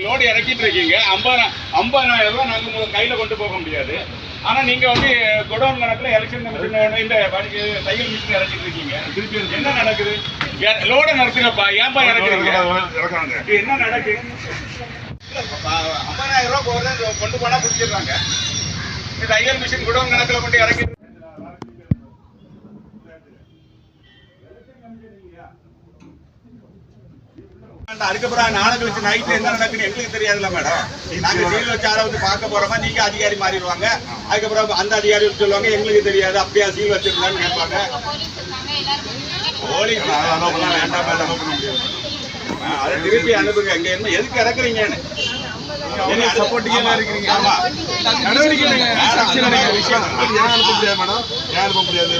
Load இறக்கிட்டு இருக்கீங்க 50,000 ரூபாய் நாங்க கையில கொண்டு போக முடியாது. ஆனா நீங்க வந்து குடோன் கணக்குல எலெக்ஷன் கமிஷன் இந்த தையல் மிஷின் இறக்கிட்டு இருக்கீங்க. என்ன நடக்குது? லோட நடத்துங்கப்பா, ஏன்பா இறக்குறீங்க? என்ன நடக்குது? 50,000 ரூபாய் கொண்டு போனா பிடிச்சிடுறாங்க. தையல் மிஷின் குடோன் கணக்குல கொண்டு இறக்கி அதுக்கப்புறம் நாளை கழிச்சு நைட்ல என்ன நடக்குன்னு எங்களுக்கு தெரியாதுல்ல மேடம். நாங்க சீல் வச்சு ஆளை வந்து பார்க்க போறோமா, நீங்க அதிகாரி மாறிடுவாங்க. அதுக்கப்புறம் அந்த அதிகாரி சொல்லுவாங்க எங்களுக்கு தெரியாது, அப்படியா சீல் வச்சிருந்தான்னு கேட்பாங்க. போலீஸ் வேண்டாம், அதை திருப்பி அனுப்புங்க. இங்க என்ன எதுக்கு இறக்குறீங்கன்னு சப்போர்ட்டிங்கா இருக்கீங்க. ஆமா, நடவடிக்கை விஷயம் அனுப்ப முடியாது மேடம், ஏன் அனுப்ப முடியாது?